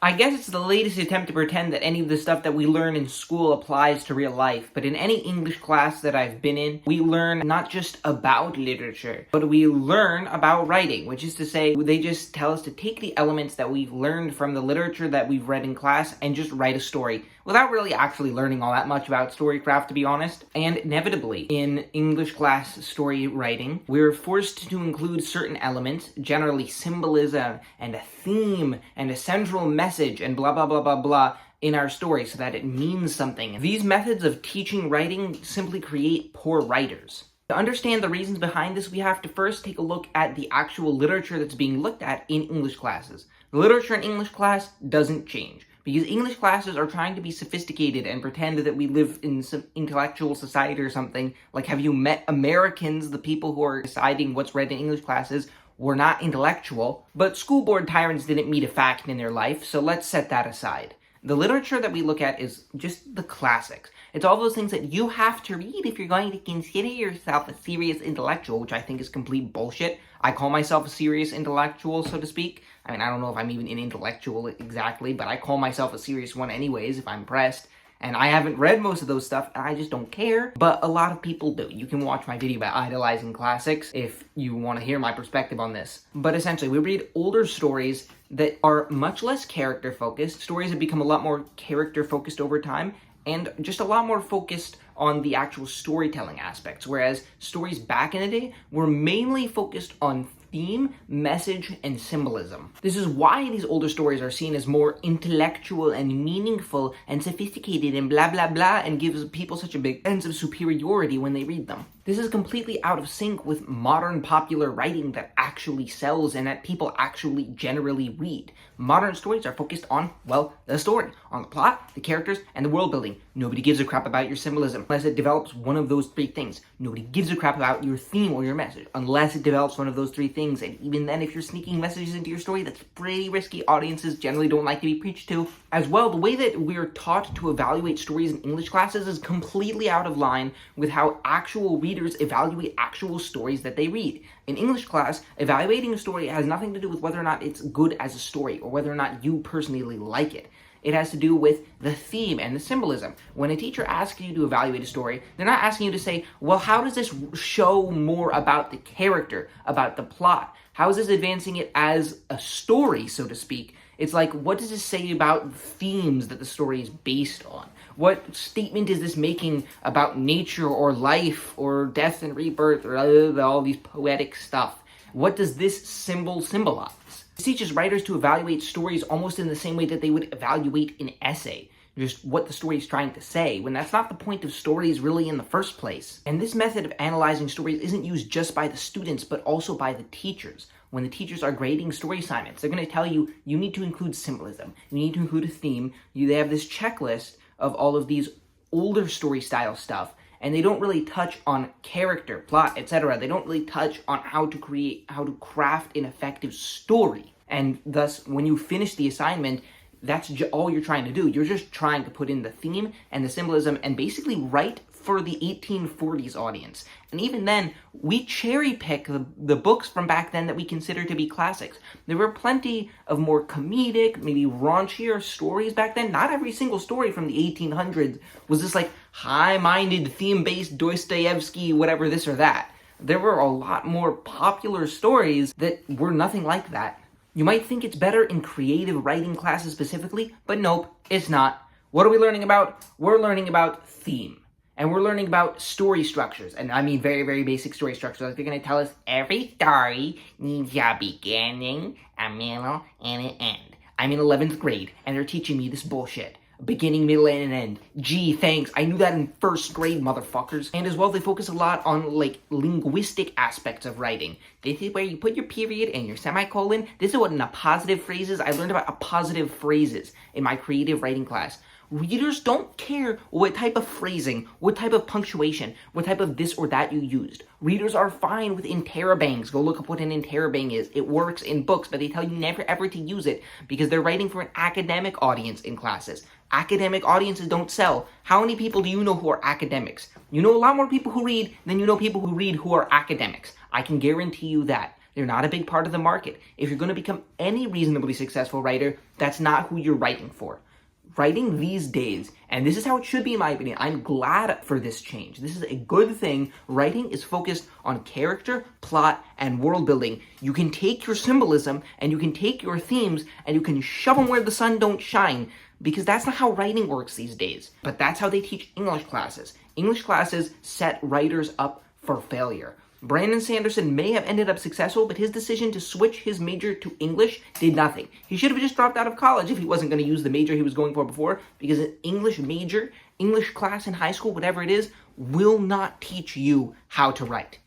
I guess it's the latest attempt to pretend that any of the stuff that we learn in school applies to real life, but in any English class that I've been in, we learn not just about literature, but we learn about writing, which is to say, they just tell us to take the elements that we've learned from the literature that we've read in class and just write a story, without really actually learning all that much about storycraft, to be honest. And inevitably, in English class story writing, we're forced to include certain elements, generally symbolism and a theme and a central message and blah blah blah blah blah, in our story so that it means something. These methods of teaching writing simply create poor writers. To understand the reasons behind this, we have to first take a look at the actual literature that's being looked at in English classes. The literature in English class doesn't change, because English classes are trying to be sophisticated and pretend that we live in some intellectual society or something. Like, have you met Americans, the people who are deciding what's read in English classes? Were not intellectual, but school board tyrants didn't meet a fact in their life, so let's set that aside. The literature that we look at is just the classics. It's all those things that you have to read if you're going to consider yourself a serious intellectual, which I think is complete bullshit. I call myself a serious intellectual, so to speak. I mean, I don't know if I'm even an intellectual exactly, but I call myself a serious one anyways if I'm pressed. And I haven't read most of those stuff, and I just don't care. But a lot of people do. You can watch my video about idolizing classics if you want to hear my perspective on this. But essentially, we read older stories that are much less character-focused. Stories have become a lot more character-focused over time, and just a lot more focused on the actual storytelling aspects. Whereas stories back in the day were mainly focused on theme, message, and symbolism. This is why these older stories are seen as more intellectual and meaningful and sophisticated and blah blah blah, and gives people such a big sense of superiority when they read them. This is completely out of sync with modern popular writing that actually sells and that people actually generally read. Modern stories are focused on, well, the story, on the plot, the characters, and the world building. Nobody gives a crap about your symbolism unless it develops one of those three things. Nobody gives a crap about your theme or your message unless it develops one of those three things. And even then, if you're sneaking messages into your story, that's pretty risky. Audiences generally don't like to be preached to. As well, the way that we're taught to evaluate stories in English classes is completely out of line with how actual readers evaluate actual stories that they read. In English class, evaluating a story has nothing to do with whether or not it's good as a story or whether or not you personally like it. It has to do with the theme and the symbolism. When a teacher asks you to evaluate a story, they're not asking you to say, well, how does this show more about the character, about the plot? How is this advancing it as a story, so to speak? It's like, what does this say about the themes that the story is based on? What statement is this making about nature or life or death and rebirth or all these poetic stuff? What does this symbol symbolize? This teaches writers to evaluate stories almost in the same way that they would evaluate an essay, just what the story is trying to say, when that's not the point of stories really in the first place. And this method of analyzing stories isn't used just by the students, but also by the teachers. When the teachers are grading story assignments, they're going to tell you, you need to include symbolism, you need to include a theme. They have this checklist of all of these older story style stuff, and they don't really touch on character, plot, etc. They don't really touch on how to craft an effective story. And thus, when you finish the assignment, that's all you're trying to do. You're just trying to put in the theme and the symbolism and basically write for the 1840s audience. And even then, we cherry pick the books from back then that we consider to be classics. There were plenty of more comedic, maybe raunchier stories back then. Not every single story from the 1800s was this like high-minded, theme-based Dostoevsky, whatever this or that. There were a lot more popular stories that were nothing like that. You might think it's better in creative writing classes specifically, but nope, it's not. What are we learning about? We're learning about theme. And we're learning about story structures. And I mean very, very basic story structures. Like they're going to tell us every story needs a beginning, a middle, and an end. I'm in 11th grade, and they're teaching me this bullshit. Beginning, middle, and an end. Gee, thanks. I knew that in first grade, motherfuckers. And as well, they focus a lot on, like, linguistic aspects of writing. This is where you put your period and your semicolon. This is what an appositive phrase is. I learned about appositive phrases in my creative writing class. Readers don't care what type of phrasing, what type of punctuation, what type of this or that you used. Readers are fine with interrobangs. Go look up what an interrobang is. It works in books, but they tell you never ever to use it because they're writing for an academic audience in classes. Academic audiences don't sell. How many people do you know who are academics? You know a lot more people who read than you know people who read who are academics. I can guarantee you that. You're not a big part of the market. If you're going to become any reasonably successful writer, that's not who you're writing for. Writing these days, and this is how it should be in my opinion, I'm glad for this change. This is a good thing. Writing is focused on character, plot, and world building. You can take your symbolism and you can take your themes and you can shove them where the sun don't shine, because that's not how writing works these days. But that's how they teach English classes. English classes set writers up for failure. Brandon Sanderson may have ended up successful, but his decision to switch his major to English did nothing. He should have just dropped out of college if he wasn't going to use the major he was going for before, because an English major, English class in high school, whatever it is, will not teach you how to write.